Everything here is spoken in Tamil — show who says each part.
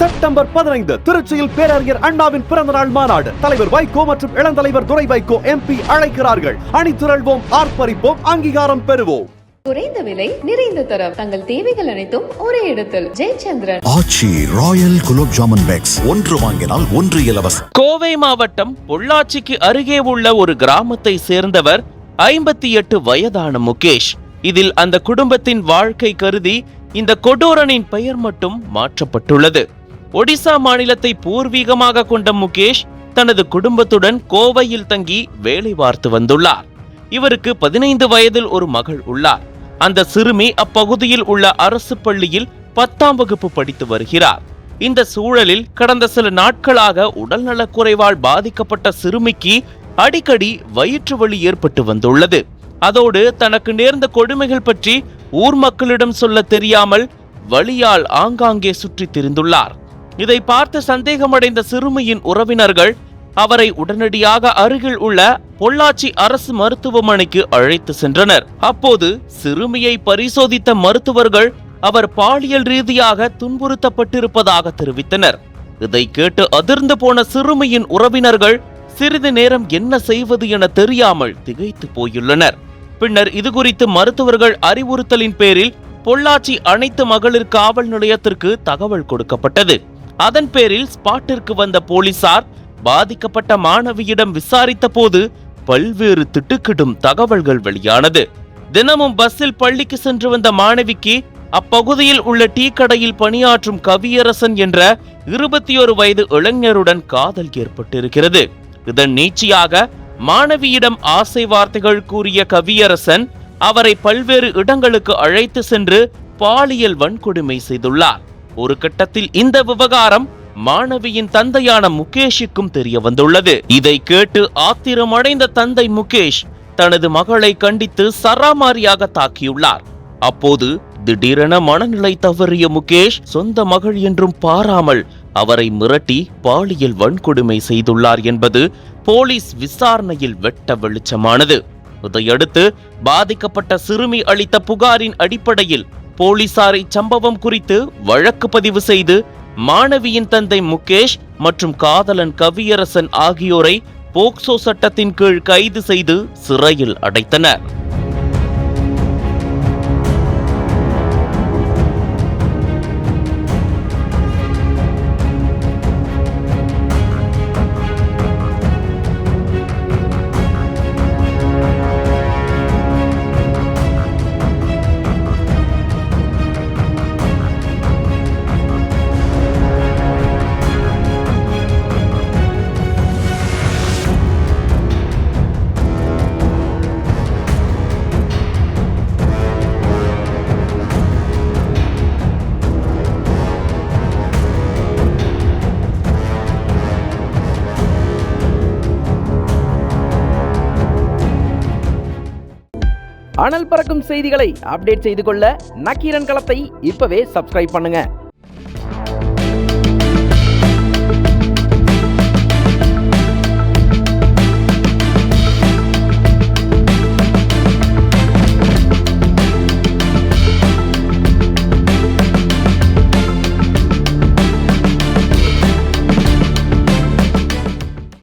Speaker 1: செப்டம்பர் 15 திருச்சியில் பேரறிஞர் அண்ணாவின் பிறந்தநாள் மாநாடு. தலைவர் வைகோ மற்றும் இளந்தலைவர் துரை வைகோ MP அழைக்கிறார்கள். அணிதிரள்வோம், ஆர்ப்பரிப்போம், அங்கீகாரம் பெறுவோம்.
Speaker 2: குறைந்த விலை, நிறைந்த தரம், தங்கள் தேவைகள் அனைத்தும் ஒரே இடத்தில். ஜெயச்சந்திரன்.
Speaker 3: ஆச்சி ராயல் குலோப் ஜாமுன் பேக்ஸ், ஒன்று வாங்கினால் ஒன்று இலவசம்.
Speaker 4: கோவை மாவட்டம் பொள்ளாச்சிக்கு அருகே உள்ள ஒரு கிராமத்தை சேர்ந்தவர் 58 வயதான முகேஷ். இதில் அந்த குடும்பத்தின் வாழ்க்கை கருதி இந்த கொடூரனின் பெயர் மட்டும் மாற்றப்பட்டுள்ளது. ஒடிசா மாநிலத்தை பூர்வீகமாக கொண்ட முகேஷ் தனது குடும்பத்துடன் கோவையில் தங்கி வேலை பார்த்து வந்துள்ளார். இவருக்கு 15 வயதில் ஒரு மகள் உள்ளார். அந்த சிறுமி அப்பகுதியில் உள்ள அரசு பள்ளியில் 10ஆம் வகுப்பு படித்து வருகிறார். இந்த சூழலில் கடந்த சில நாட்களாக உடல்நலக்குறைவால் பாதிக்கப்பட்ட சிறுமிக்கு அடிக்கடி வயிற்று வலி ஏற்பட்டு வந்துள்ளது. அதோடு தனக்கு நேர்ந்த கொடுமைகள் பற்றி ஊர் மக்களிடம் சொல்ல தெரியாமல் வலியால் ஆங்காங்கே சுற்றி திரிந்துள்ளார். இதை பார்த்து சந்தேகமடைந்த சிறுமியின் உறவினர்கள் அவரை உடனடியாக அருகில் உள்ள பொள்ளாச்சி அரசு மருத்துவமனைக்கு அழைத்து சென்றனர். அப்போது சிறுமியை பரிசோதித்த மருத்துவர்கள் அவர் பாலியல் ரீதியாக துன்புறுத்தப்பட்டிருப்பதாக தெரிவித்தனர். இதை கேட்டு அதிர்ந்து போன சிறுமியின் உறவினர்கள் சிறிது நேரம் என்ன செய்வது என தெரியாமல் திகைத்து போயுள்ளனர். பின்னர் இதுகுறித்து மருத்துவர்கள் அறிவுறுத்தலின் பேரில் பொள்ளாச்சி அனைத்து மகளிர் காவல் நிலையத்திற்கு தகவல் கொடுக்கப்பட்டது. அதன் பேரில் ஸ்பாட்டிற்கு வந்த போலீசார் பாதிக்கப்பட்ட மாணவியிடம் விசாரித்த போது பல்வேறு திட்டுக்கிடும் தகவல்கள் வெளியானது. தினமும் பஸ்ஸில் பள்ளிக்கு சென்று வந்த மாணவிக்கு அப்பகுதியில் உள்ள டீ கடையில் பணியாற்றும் கவியரசன் என்ற 21 வயது இளைஞருடன் காதல் ஏற்பட்டிருக்கிறது. இதன் நீட்சியாக மாணவியிடம் ஆசை வார்த்தைகள் கூறிய கவியரசன் அவரை பல்வேறு இடங்களுக்கு அழைத்து சென்று பாலியல் வன்கொடுமை செய்துள்ளார். ஒரு கட்டத்தில் இந்த விவகாரம் மாணவியின் தந்தையான முகேஷுக்கும் தெரிய வந்துள்ளது. இதை கேட்டு ஆத்திரமடைந்த தந்தை முகேஷ் தனது மகளை கண்டித்து சராமாரியாக தாக்கியுள்ளார். அப்போது திடீரென மனநிலை தவறிய முகேஷ் சொந்த மகள் என்றும் பாராமல் அவரை மிரட்டி பாலியல் வன்கொடுமை செய்துள்ளார் என்பது போலீஸ் விசாரணையில் வெட்ட வெளிச்சமானது. இதையடுத்து பாதிக்கப்பட்ட சிறுமி அளித்த புகாரின் அடிப்படையில் போலீசார் இச்சம்பவம் குறித்து வழக்கு பதிவு செய்து மாணவியின் தந்தை முகேஷ் மற்றும் காதலன் கவியரசன் ஆகியோரை போக்சோ சட்டத்தின் கீழ் கைது செய்து சிறையில் அடைத்தனர்.
Speaker 5: அனல் பறக்கும் செய்திகளை அப்டேட் செய்து கொள்ள நக்கீரன் களத்தை இப்பவே சப்ஸ்கிரைப் பண்ணுங்க.